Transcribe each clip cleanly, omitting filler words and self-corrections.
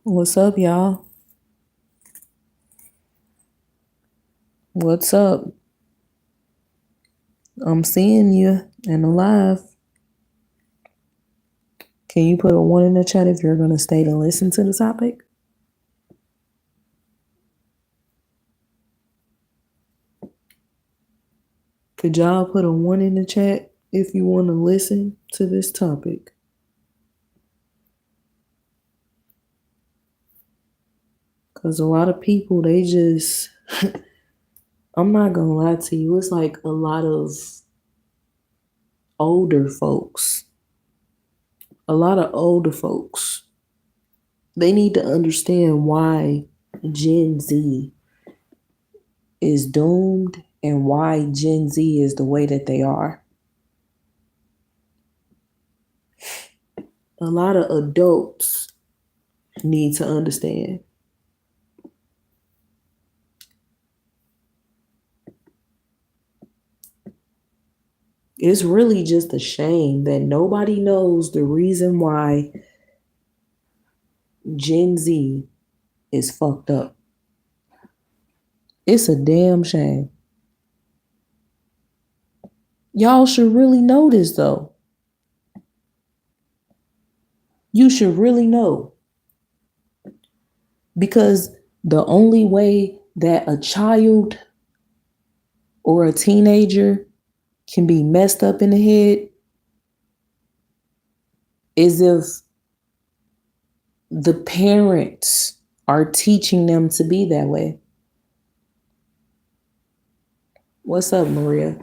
What's up, y'all? What's up? I'm seeing you and alive. Can you put a one in the chat if you're going to stay to listen to the topic? Could y'all put a one in the chat if you want to listen to this topic? Because a lot of people, they just, I'm not going to lie to you, it's like a lot of older folks. A lot of older folks, they need to understand why Gen Z is doomed and why Gen Z is the way that they are. A lot of adults need to understand. It's really just a shame that nobody knows the reason why Gen Z is fucked up. It's a damn shame. Y'all should really know this though. You should really know. Because the only way that a child or a teenager can be messed up in the head is if the parents are teaching them to be that way. What's up, Maria?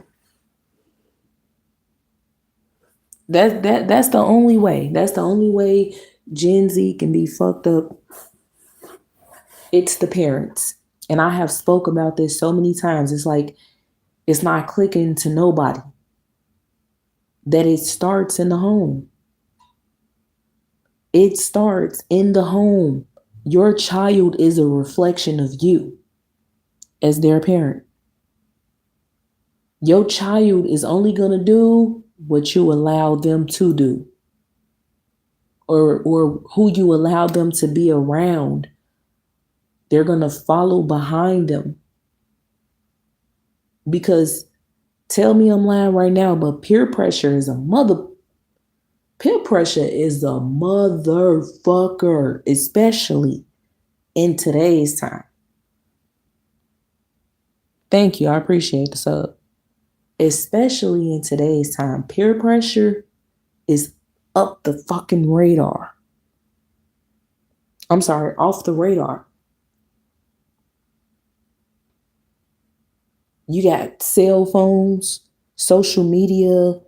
That's the only way. That's the only way Gen Z can be fucked up. It's the parents. And I have spoke about this so many times. It's like it's not clicking to nobody. That it starts in the home. It starts in the home. Your child is a reflection of you as their parent. Your child is only going to do what you allow them to do or who you allow them to be around. They're going to follow behind them. Because tell me I'm lying right now, but peer pressure is a motherfucker, especially in today's time. Thank you. I appreciate the sub. Especially in today's time, peer pressure is up the fucking radar. I'm sorry, off the radar. You got cell phones, social media.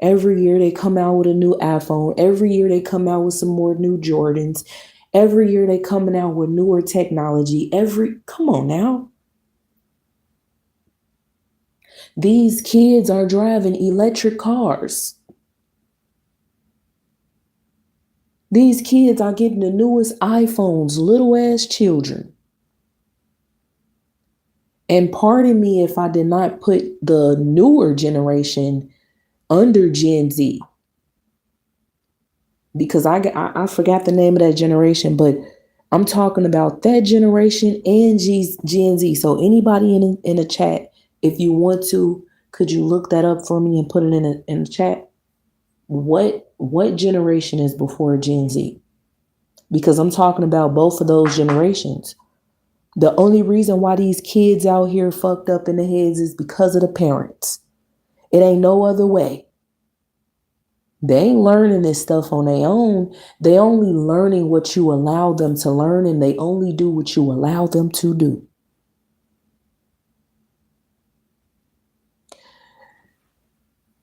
Every year they come out with a new iPhone. Every year they come out with some more new Jordans. Every year they coming out with newer technology. Come on now. These kids are driving electric cars. These kids are getting the newest iPhones, little ass children. And pardon me if I did not put the newer generation under Gen Z, because I forgot the name of that generation, but I'm talking about that generation and Gen Z. So anybody in the chat, if you want to, could you look that up for me and put it in the chat? What generation is before Gen Z? Because I'm talking about both of those generations. The only reason why these kids out here fucked up in the heads is because of the parents. It ain't no other way. They ain't learning this stuff on their own. They only learning what you allow them to learn, and they only do what you allow them to do.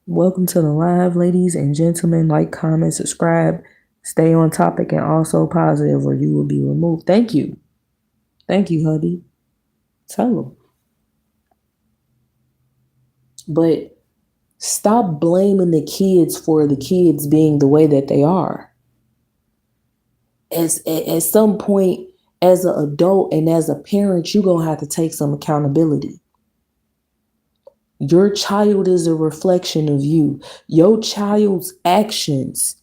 Welcome to the live, ladies and gentlemen. Like, comment, subscribe, stay on topic, and also positive, or you will be removed. Thank you. Thank you, hubby. Tell them. But stop blaming the kids for the kids being the way that they are. At some point, as an adult and as a parent, you're going to have to take some accountability. Your child is a reflection of you. Your child's actions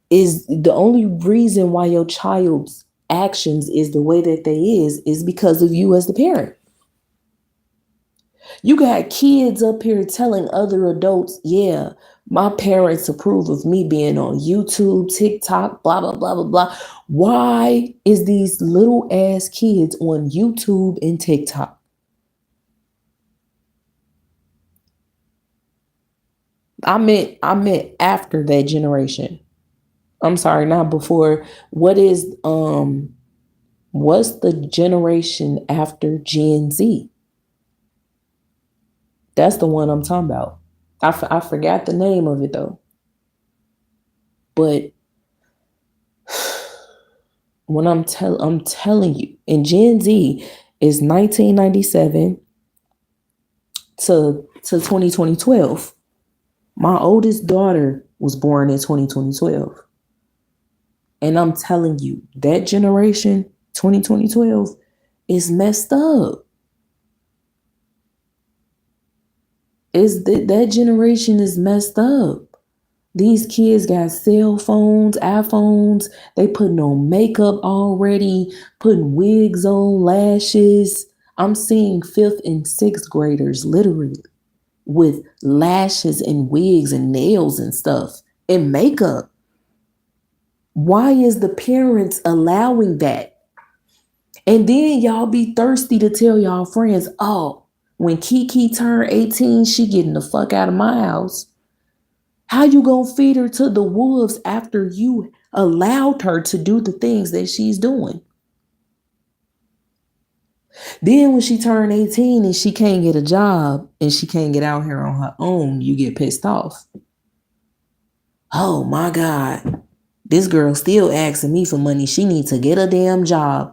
is the only reason why your child's actions is the way that they is because of you as the parent. You got kids up here telling other adults, yeah, my parents approve of me being on YouTube, TikTok, blah, blah, blah, blah, blah. Why is these little ass kids on YouTube and TikTok? I meant after that generation. I'm sorry, not before. What's the generation after Gen Z? That's the one I'm talking about. I forgot the name of it though. But when I'm telling you, and Gen Z is 1997 to 2012. My oldest daughter was born in 2012. And I'm telling you, that generation, 2012, is messed up. That generation is messed up. These kids got cell phones, iPhones. They putting on makeup already, putting wigs on, lashes. I'm seeing fifth and sixth graders literally with lashes and wigs and nails and stuff and makeup. Why is the parents allowing that? And then y'all be thirsty to tell y'all friends, oh, when Kiki turned 18, she getting the fuck out of my house. How you gonna feed her to the wolves after you allowed her to do the things that she's doing? Then when she turned 18 and she can't get a job and she can't get out here on her own, you get pissed off. Oh my God, this girl still asking me for money. She needs to get a damn job.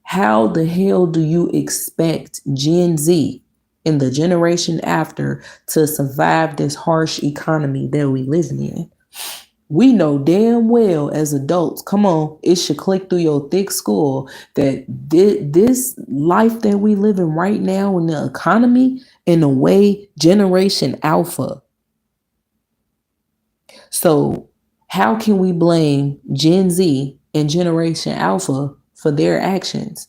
How the hell do you expect Gen Z and the generation after to survive this harsh economy that we live in? We know damn well as adults, come on, it should click through your thick skull that this life that we live in right now in the economy, in a way, Generation Alpha. So how can we blame Gen Z and Generation Alpha for their actions?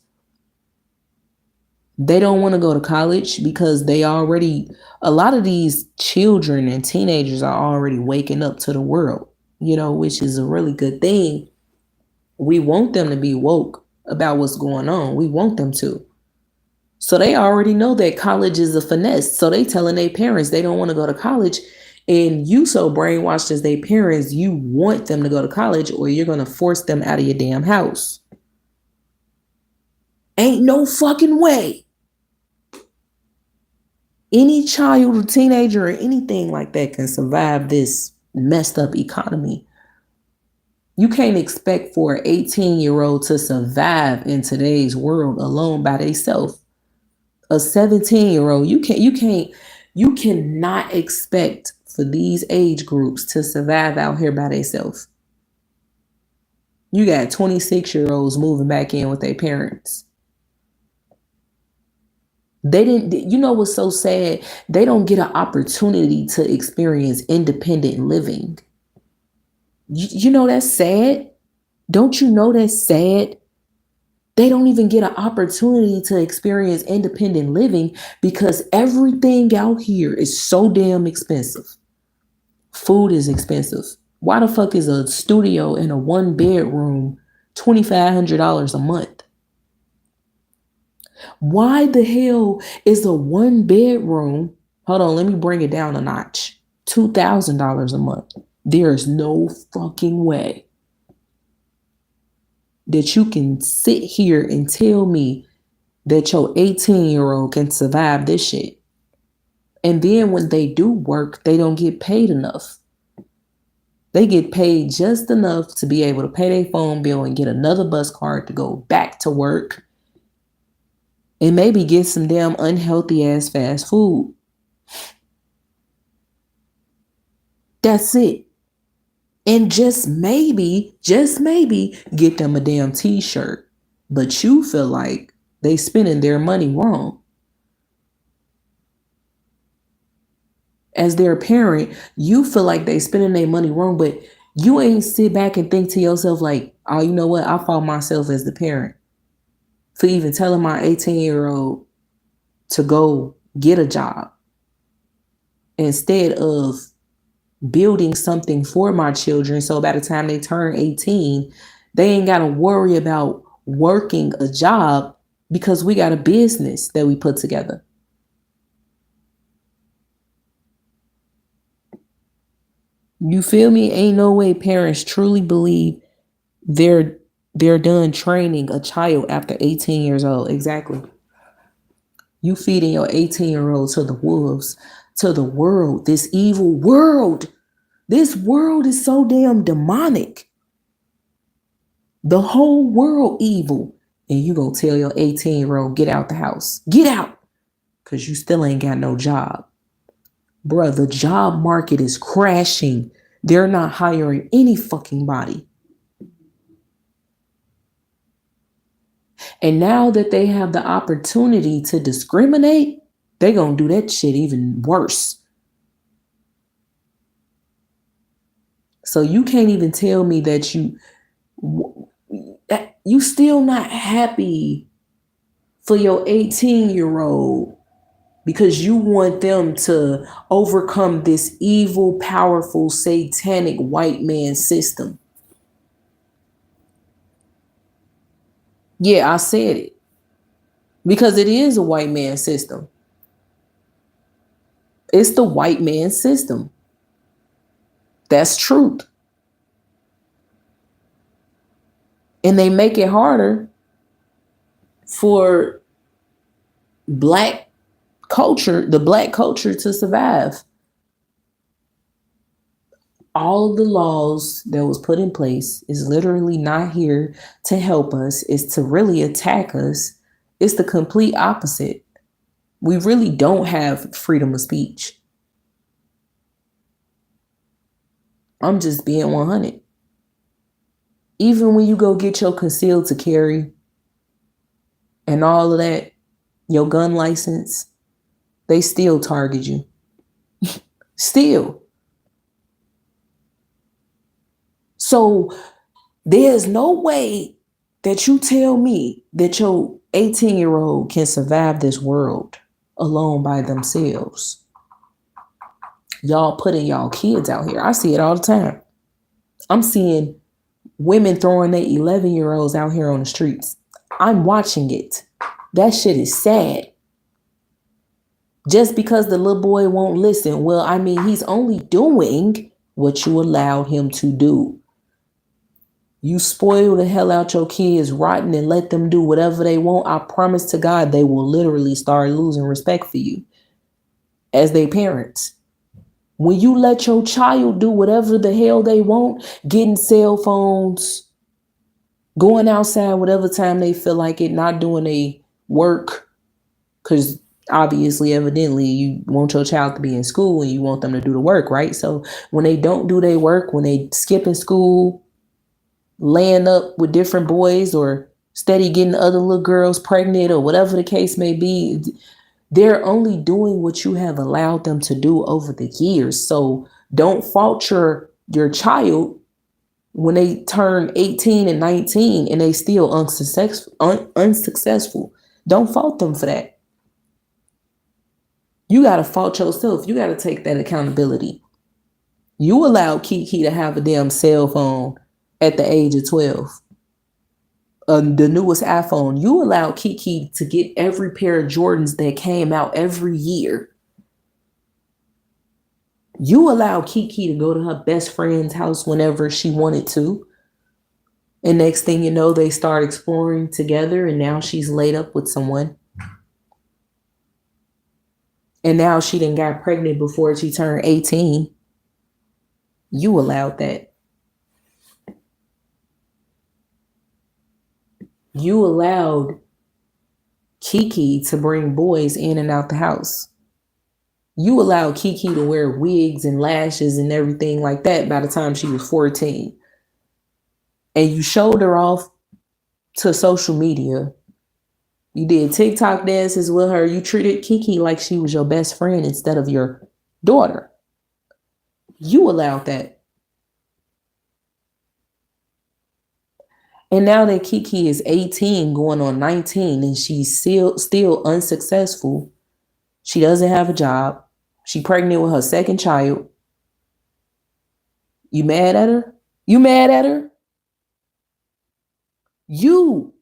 They don't want to go to college because a lot of these children and teenagers are already waking up to the world, which is a really good thing. We want them to be woke about what's going on. We want them to. So they already know that college is a finesse. So they telling their parents they don't want to go to college. And you so brainwashed as their parents, you want them to go to college or you're going to force them out of your damn house. Ain't no fucking way. Any child or teenager or anything like that can survive this messed up economy. You can't expect for an 18-year-old to survive in today's world alone by themselves. A 17-year-old, you cannot expect for these age groups to survive out here by themselves. You got 26-year-olds moving back in with their parents. They didn't, what's so sad? They don't get an opportunity to experience independent living. You know that's sad? Don't you know that's sad? They don't even get an opportunity to experience independent living because everything out here is so damn expensive. Food is expensive. Why the fuck is a studio in a 1-bedroom $2,500 a month? Why the hell is a 1-bedroom? Hold on, let me bring it down a notch. $2,000 a month. There is no fucking way that you can sit here and tell me that your 18-year-old can survive this shit. And then when they do work, they don't get paid enough. They get paid just enough to be able to pay their phone bill and get another bus card to go back to work and maybe get some damn unhealthy ass fast food. That's it. And just maybe get them a damn t-shirt. But you feel like they spending their money wrong. As their parent, you feel like they spending their money wrong, but You ain't sit back and think to yourself like, oh, you know what? I fault myself as the parent for even telling my 18-year-old to go get a job instead of building something for my children. So by the time they turn 18, they ain't got to worry about working a job because we got a business that we put together. You feel me? Ain't no way parents truly believe they're they're done training a child after 18 years old. Exactly. You feeding your 18-year-old to the wolves, to the world, this evil world. This world is so damn demonic. The whole world evil. And you gonna tell your 18-year-old, get out the house. Get out. Because you still ain't got no job. Bruh, the job market is crashing. They're not hiring any fucking body. And now that they have the opportunity to discriminate, they gonna do that shit even worse. So you can't even tell me that you still not happy for your 18-year-old because you want them to overcome this evil, powerful, satanic white man system. Yeah, I said it. Because it is a white man system. It's the white man system. That's truth. And they make it harder for black culture, the black culture, to survive. All of the laws that was put in place is literally not here to help us, is to really attack us. It's the complete opposite. We really don't have freedom of speech. I'm just being 100. Even when you go get your concealed to carry and all of that, your gun license, they still target you. Still. So there's no way that you tell me that your 18-year-old can survive this world alone by themselves. Y'all putting y'all kids out here. I see it all the time. I'm seeing women throwing their 11-year-olds out here on the streets. I'm watching it. That shit is sad. Just because the little boy won't listen. Well, I mean, he's only doing what you allowed him to do. You spoil the hell out your kids rotten and let them do whatever they want. I promise to God, they will literally start losing respect for you as their parents. When you let your child do whatever the hell they want, getting cell phones, going outside whatever time they feel like it, not doing a work, because obviously, evidently, you want your child to be in school and you want them to do the work, right? So when they don't do their work, when they skip in school, laying up with different boys or steady getting other little girls pregnant or whatever the case may be, they're only doing what you have allowed them to do over the years. So don't fault your child when they turn 18 and 19 and they still unsuccessful. Don't fault them for that. You got to fault yourself. You got to take that accountability. You allowed Kiki to have a damn cell phone at the age of 12. The newest iPhone. You allowed Kiki to get every pair of Jordans that came out every year. You allowed Kiki to go to her best friend's house whenever she wanted to. And next thing you know, they start exploring together and now she's laid up with someone. And now she done got pregnant before she turned 18. You allowed that. You allowed Kiki to bring boys in and out the house. You allowed Kiki to wear wigs and lashes and everything like that by the time she was 14. And you showed her off to social media. You did TikTok dances with her. You treated Kiki like she was your best friend instead of your daughter. You allowed that. And now that Kiki is 18 going on 19 and she's still unsuccessful. She doesn't have a job. She pregnant with her second child. You mad at her? You mad at her? You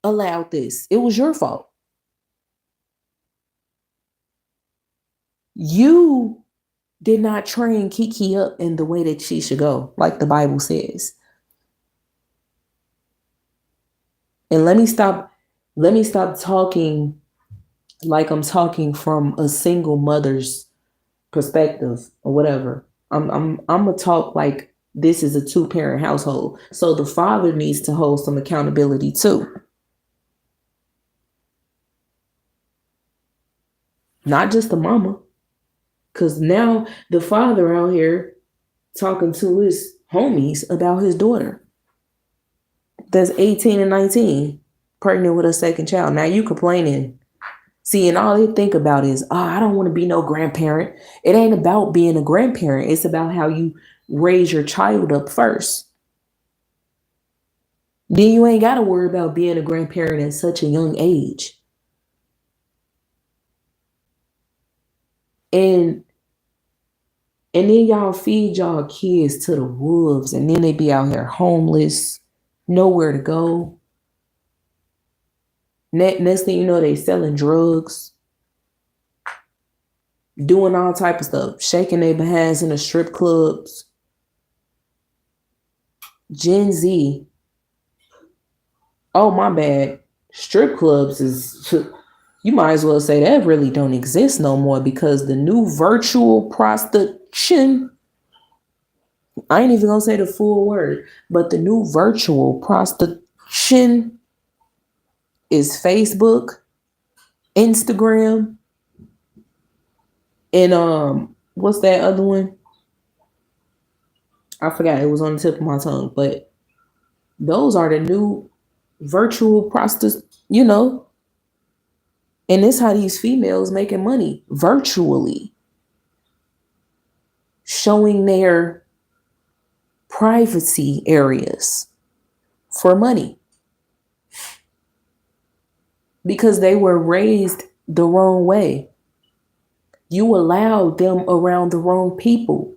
allowed this. It was your fault. You did not train Kiki up in the way that she should go, like the Bible says. And let me stop talking like I'm talking from a single mother's perspective or whatever. I'm gonna talk like this is a two-parent household. So the father needs to hold some accountability too. Not just the mama. Cause now the father out here talking to his homies about his daughter that's 18 and 19, pregnant with a second child. Now you complaining. See, and all they think about is, oh, I don't want to be no grandparent. It ain't about being a grandparent. It's about how you raise your child up first. Then you ain't got to worry about being a grandparent at such a young age. And then y'all feed y'all kids to the wolves, and then they be out here homeless, nowhere to go. Next thing you know, they selling drugs, doing all type of stuff, shaking their behinds in the strip clubs. Gen Z. Oh, my bad. Strip clubs is, you might as well say that really don't exist no more, because the new virtual prostitution, I ain't even gonna say the full word, but the new virtual prostitution is Facebook, Instagram, and what's that other one? I forgot, it was on the tip of my tongue, but those are the new virtual prostitutes, and this how these females making money virtually, showing their privacy areas for money, because they were raised the wrong way. You allowed them around the wrong people,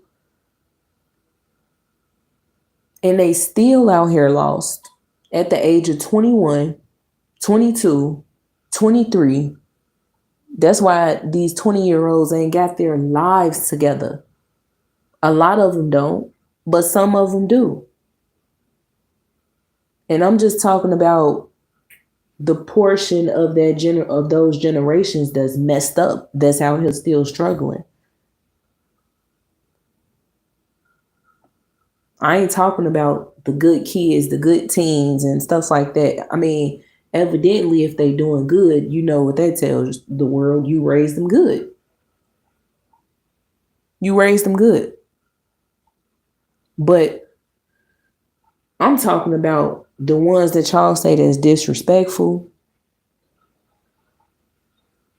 and they still out here lost at the age of 21, 22, 23. That's why these 20-year-olds ain't got their lives together. A lot of them don't, but some of them do. And I'm just talking about the portion of of those generations that's messed up, that's out here still struggling. I ain't talking about the good kids, the good teens and stuff like that. I mean, evidently, if they doing good, you know what that tells the world: you raised them good. You raised them good. But I'm talking about the ones that y'all say that's disrespectful,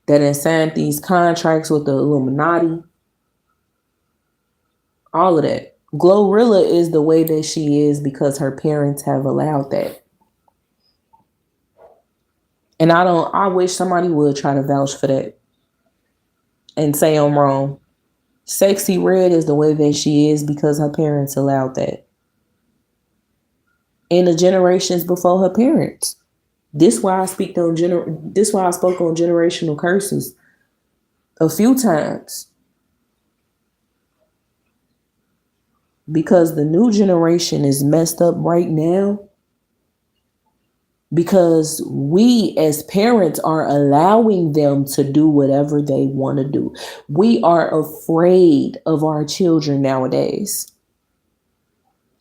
that have signed these contracts with the Illuminati, all of that. Glorilla is the way that she is because her parents have allowed that. And I wish somebody would try to vouch for that and say I'm wrong. Sexy Red is the way that she is because her parents allowed that. And the generations before her parents. This why I spoke on generational curses a few times. Because the new generation is messed up right now, because we as parents are allowing them to do whatever they want to do. We are afraid of our children nowadays.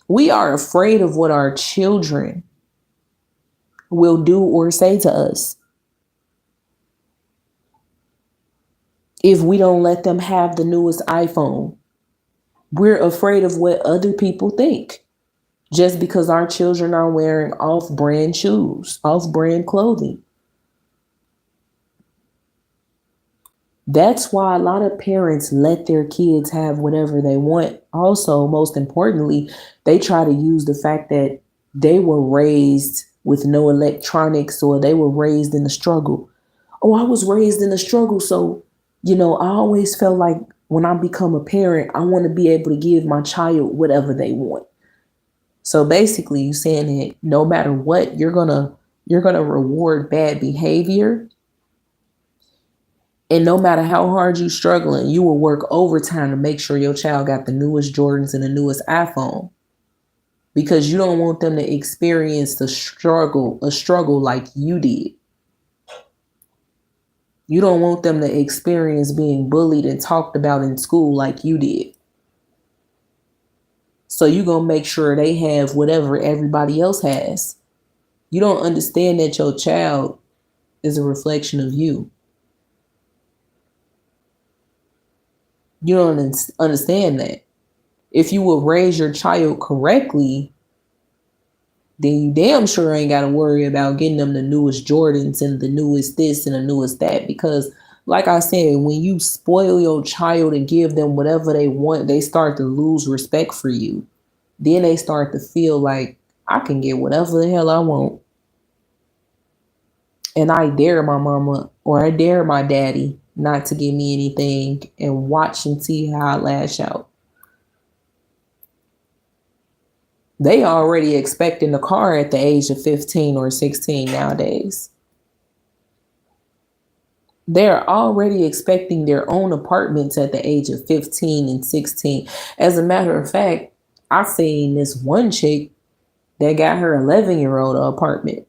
We are afraid of what our children will do or say to us if we don't let them have the newest iPhone. We're afraid of what other people think just because our children are wearing off-brand shoes, off-brand clothing. That's why a lot of parents let their kids have whatever they want. Also, most importantly, they try to use the fact that they were raised with no electronics, or they were raised in the struggle. Oh, I was raised in the struggle. So, I always felt like when I become a parent, I want to be able to give my child whatever they want. So basically you saying that no matter what, you're gonna reward bad behavior. And no matter how hard you struggling, you will work overtime to make sure your child got the newest Jordans and the newest iPhone. Because you don't want them to experience a struggle like you did. You don't want them to experience being bullied and talked about in school like you did. So you're going to make sure they have whatever everybody else has. You don't understand that your child is a reflection of you. You don't understand that. If you will raise your child correctly, then you damn sure ain't got to worry about getting them the newest Jordans and the newest this and the newest that. Because, like I said, when you spoil your child and give them whatever they want, they start to lose respect for you. Then they start to feel like, I can get whatever the hell I want. And I dare my mama or I dare my daddy not to give me anything, and watch and see how I lash out. They already expecting a car at the age of 15 or 16 nowadays. They're already expecting their own apartments at the age of 15 and 16. As a matter of fact, I seen this one chick that got her 11-year-old apartment.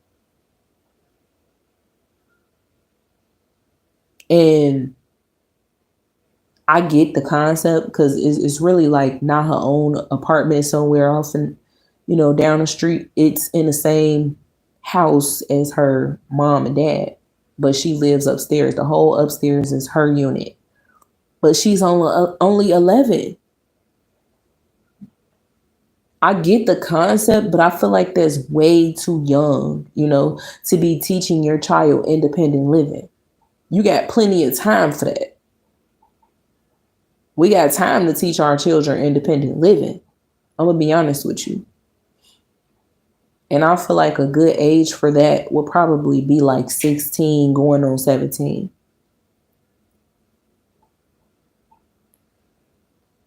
And I get the concept because it's really like not her own apartment somewhere off in, down the street. It's in the same house as her mom and dad, but she lives upstairs. The whole upstairs is her unit, but she's only 11. I get the concept, but I feel like that's way too young, to be teaching your child independent living. You got plenty of time for that. We got time to teach our children independent living. I'm going to be honest with you. And I feel like a good age for that would probably be like 16 going on 17.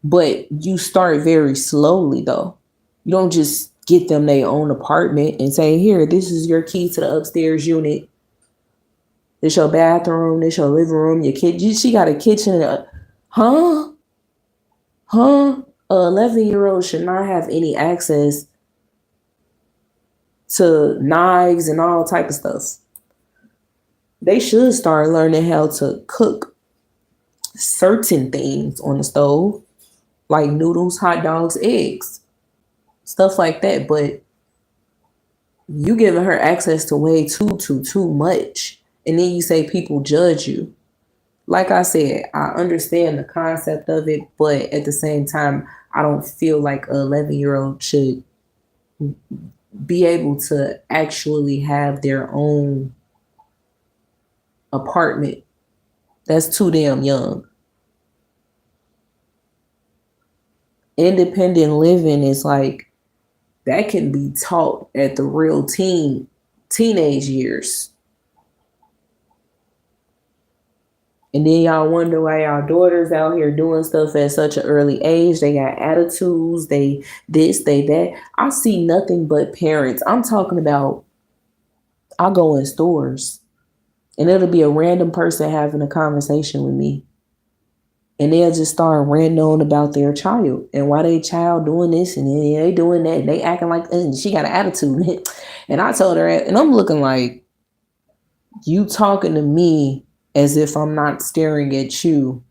But you start very slowly though. You don't just get them their own apartment and say, here, this is your key to the upstairs unit. This your bathroom, this your living room, your kid. She got a kitchen. Huh? A 11-year-old should not have any access to knives and all type of stuff. They should start learning how to cook certain things on the stove, like noodles, hot dogs, eggs, stuff like that. But you giving her access to way too much. And then you say people judge you. Like I said, I understand the concept of it, but at the same time, I don't feel like an 11-year-old should be able to actually have their own apartment. That's too damn young. Independent living is like, that can be taught at the real teenage years. And then y'all wonder why y'all daughters out here doing stuff at such an early age. They got attitudes, they this, they that. I see nothing but parents. I'm talking about, I go in stores and it'll be a random person having a conversation with me. And they'll just start ranting on about their child and why they child doing this and they doing that. And they acting like she got an attitude. And I told her, and I'm looking like, you talking to me as if I'm not staring at you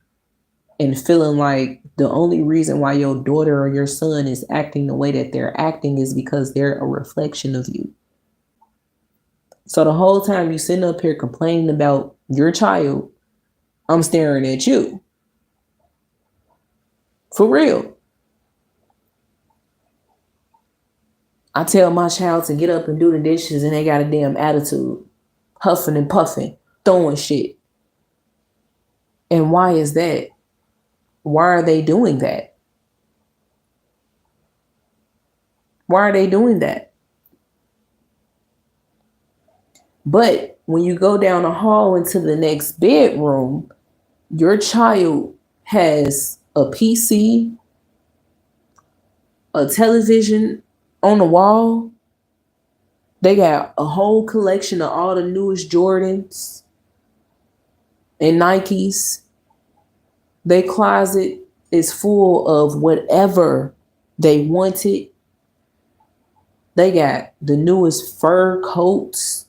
and feeling like the only reason why your daughter or your son is acting the way that they're acting is because they're a reflection of you. So the whole time you sitting up here complaining about your child, I'm staring at you. For real. I tell my child to get up and do the dishes and they got a damn attitude, huffing and puffing, throwing shit. And why is that? Why are they doing that? Why are they doing that? But when you go down the hall into the next bedroom, your child has a PC, a television on the wall. They got a whole collection of all the newest Jordans and Nikes. Their closet is full of whatever they wanted. They got the newest fur coats.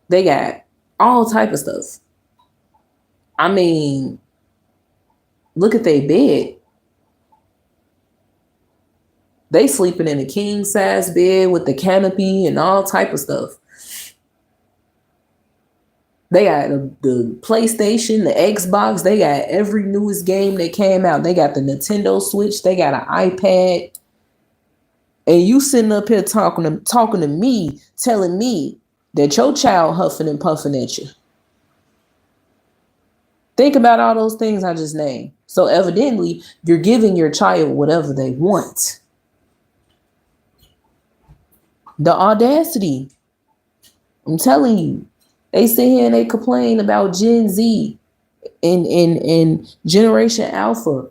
They got all type of stuff. I mean, look at their bed. They sleeping in a king size bed with the canopy and all type of stuff. They got the PlayStation, the Xbox. They got every newest game that came out. They got the Nintendo Switch. They got an iPad. And you sitting up here talking to me, telling me that your child huffing and puffing at you. Think about all those things I just named. So evidently, you're giving your child whatever they want. The audacity. I'm telling you. They sit here and they complain about Gen Z and Generation Alpha.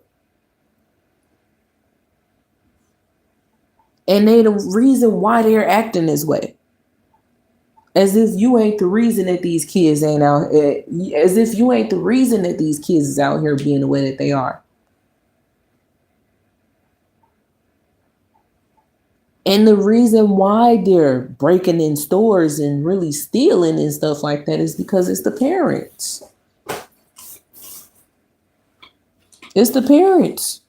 And they the reason why they're acting this way. As if you ain't the reason that these kids ain't out. As if you ain't the reason that these kids is out here being the way that they are. And the reason why they're breaking in stores and really stealing and stuff like that is because it's the parents. It's the parents.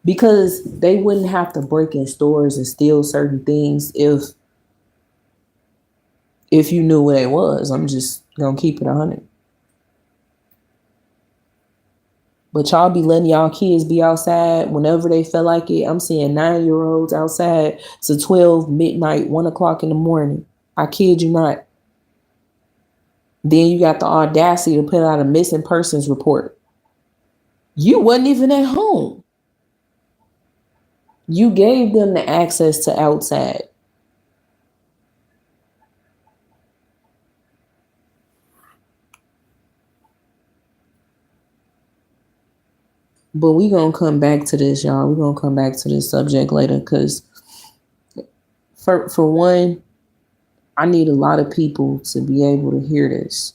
Because they wouldn't have to break in stores and steal certain things if you knew what it was. I'm just gonna keep it 100. But y'all be letting y'all kids be outside whenever they feel like it. I'm seeing 9-year-olds outside to 12 midnight, 1 o'clock in the morning. I kid you not. Then you got the audacity to put out a missing persons report. You wasn't even at home. You gave them the access to outside. But we gonna come back to this, y'all. We're gonna come back to this subject later because for one, I need a lot of people to be able to hear this.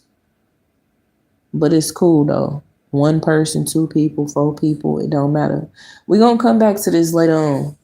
But it's cool though. 1 person, 2 people, 4 people, it don't matter. We're gonna come back to this later on.